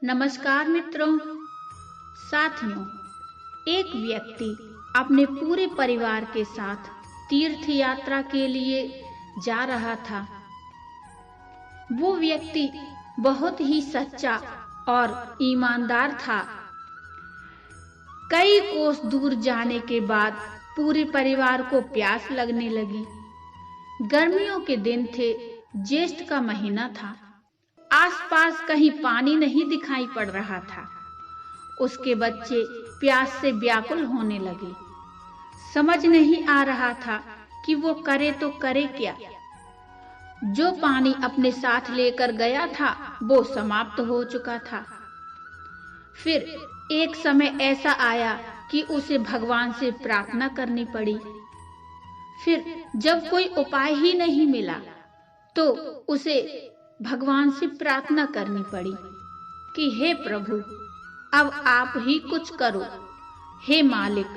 नमस्कार मित्रों, साथियों। एक व्यक्ति अपने पूरे परिवार के साथ तीर्थ यात्रा के लिए जा रहा था। वो व्यक्ति बहुत ही सच्चा और ईमानदार था। कई कोस दूर जाने के बाद पूरे परिवार को प्यास लगने लगी। गर्मियों के दिन थे, ज्येष्ठ का महीना था। आसपास कहीं पानी नहीं दिखाई पड़ रहा था। उसके बच्चे प्यास से व्याकुल होने लगे। समझ नहीं आ रहा था कि वो करे तो करे क्या। जो पानी अपने साथ लेकर गया था वो समाप्त हो चुका था। फिर एक समय ऐसा आया कि उसे भगवान से प्रार्थना करनी पड़ी। फिर जब कोई उपाय ही नहीं मिला तो उसे भगवान से प्रार्थना करनी पड़ी कि हे प्रभु, अब आप ही कुछ करो। हे मालिक,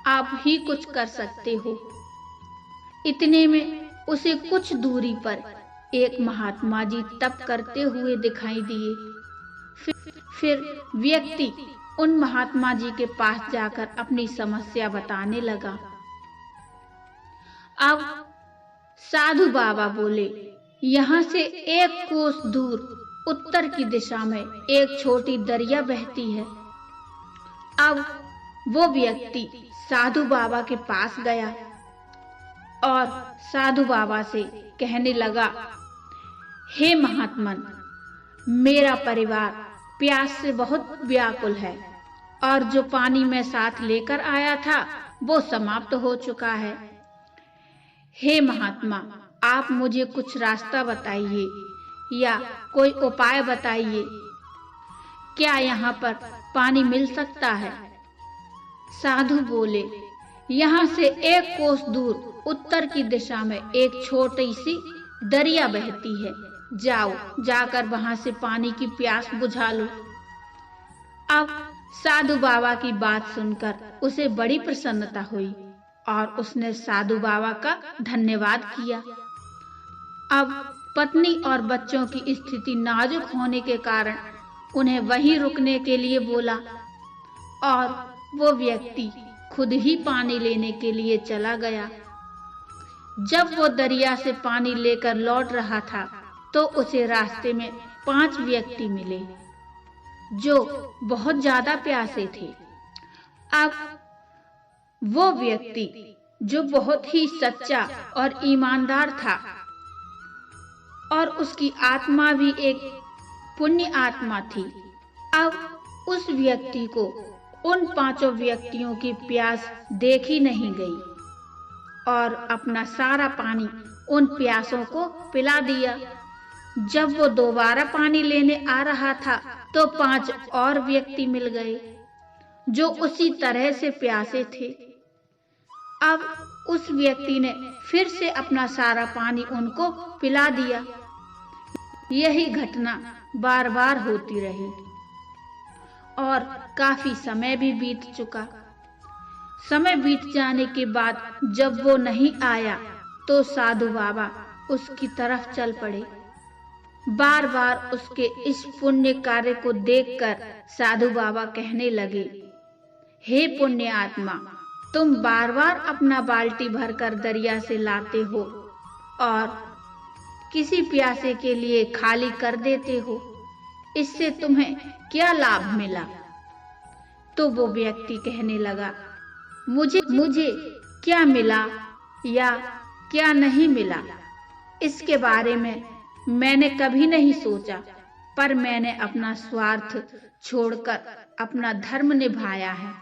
आप ही कुछ कर सकते हो। इतने में उसे कुछ दूरी पर एक महात्मा जी तप करते हुए दिखाई दिए। फिर व्यक्ति उन महात्मा जी के पास जाकर अपनी समस्या बताने लगा। अब साधु बाबा बोले, यहाँ से एक कोस दूर उत्तर की दिशा में एक छोटी दरिया बहती है। अब वो व्यक्ति साधु बाबा के पास गया और साधु बाबा से कहने लगा, हे महात्मन, मेरा परिवार प्यास से बहुत व्याकुल है और जो पानी मैं साथ लेकर आया था वो समाप्त हो चुका है। हे महात्मा, आप मुझे कुछ रास्ता बताइए या कोई उपाय बताइए। क्या यहाँ पर पानी मिल सकता है? साधु बोले, यहाँ से एक कोस दूर उत्तर की दिशा में एक छोटी सी दरिया बहती है। जाओ, जाकर वहां से पानी की प्यास बुझा लो। अब साधु बाबा की बात सुनकर उसे बड़ी प्रसन्नता हुई और उसने साधु बाबा का धन्यवाद किया। अब पत्नी और बच्चों की स्थिति नाजुक होने के कारण उन्हें वहीं रुकने के लिए बोला और वो व्यक्ति खुद ही पानी लेने के लिए चला गया। जब वो दरिया से पानी लेकर लौट रहा था तो उसे रास्ते में 5 व्यक्ति मिले जो बहुत ज्यादा प्यासे थे। अब वो व्यक्ति जो बहुत ही सच्चा और ईमानदार था और उसकी आत्मा भी एक पुण्य आत्मा थी, अब उस व्यक्ति को उन 5 व्यक्तियों की प्यास देखी नहीं गई और अपना सारा पानी उन प्यासों को पिला दिया। जब वो दोबारा पानी लेने आ रहा था तो 5 और व्यक्ति मिल गए जो उसी तरह से प्यासे थे। अब उस व्यक्ति ने फिर से अपना सारा पानी उनको पिला दिया। यही घटना बार बार होती रही और काफी समय भी बीत चुका। समय बीत जाने के बाद जब वो नहीं आया तो साधु बाबा उसकी तरफ चल पड़े। बार बार उसके इस पुण्य कार्य को देखकर साधु बाबा कहने लगे, हे पुण्य आत्मा, तुम बार बार अपना बाल्टी भरकर दरिया से लाते हो और किसी प्यासे के लिए खाली कर देते हो। इससे तुम्हें क्या लाभ मिला? तो वो व्यक्ति कहने लगा, मुझे क्या मिला या क्या नहीं मिला, इसके बारे में मैंने कभी नहीं सोचा, पर मैंने अपना स्वार्थ छोड़कर अपना धर्म निभाया है।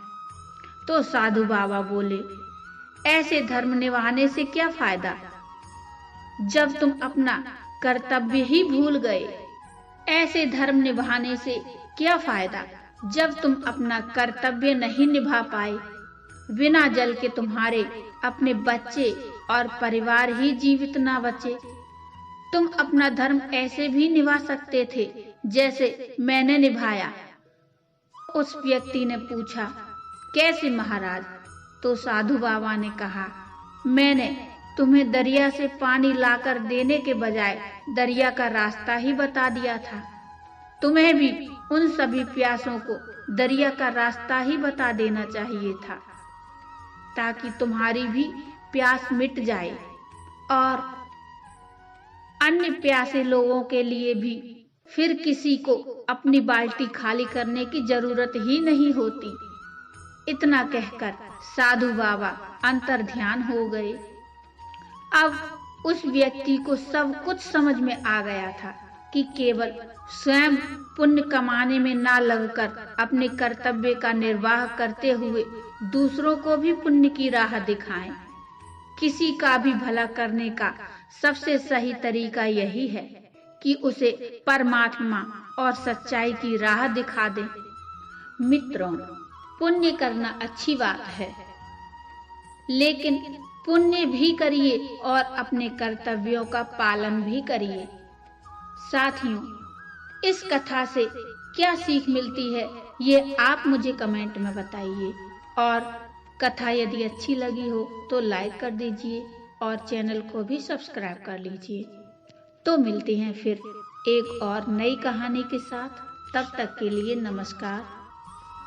तो साधु बाबा बोले, ऐसे धर्म निभाने से क्या फायदा जब तुम अपना कर्तव्य ही भूल गए। ऐसे धर्म निभाने से क्या फायदा जब तुम अपना कर्तव्य नहीं निभा पाए। बिना जल के तुम्हारे अपने बच्चे और परिवार ही जीवित ना बचे। तुम अपना धर्म ऐसे भी निभा सकते थे जैसे मैंने निभाया। उस व्यक्ति ने पूछा, कैसे महाराज? तो साधु बाबा ने कहा, मैंने तुम्हें दरिया से पानी लाकर देने के बजाय दरिया का रास्ता ही बता दिया था। तुम्हें भी उन सभी प्यासों को दरिया का रास्ता ही बता देना चाहिए था, ताकि तुम्हारी भी प्यास मिट जाए और अन्य प्यासे लोगों के लिए भी फिर किसी को अपनी बाल्टी खाली करने की जरूरत ही नहीं होती। इतना कहकर साधु बाबा अंतर्ध्यान हो गए। अब उस व्यक्ति को सब कुछ समझ में आ गया था कि केवल स्वयं पुण्य कमाने में ना लगकर अपने कर्तव्य का निर्वाह करते हुए दूसरों को भी पुण्य की राह दिखाएं। किसी का भी भला करने का सबसे सही तरीका यही है कि उसे परमात्मा और सच्चाई की राह दिखा दें। मित्रों, पुण्य करना अच्छी बात है, लेकिन पुण्य भी करिए और अपने कर्तव्यों का पालन भी करिए। साथियों, इस कथा से क्या सीख मिलती है, ये आप मुझे कमेंट में बताइए। और कथा यदि अच्छी लगी हो तो लाइक कर दीजिए और चैनल को भी सब्सक्राइब कर लीजिए। तो मिलते हैं फिर एक और नई कहानी के साथ। तब तक के लिए नमस्कार।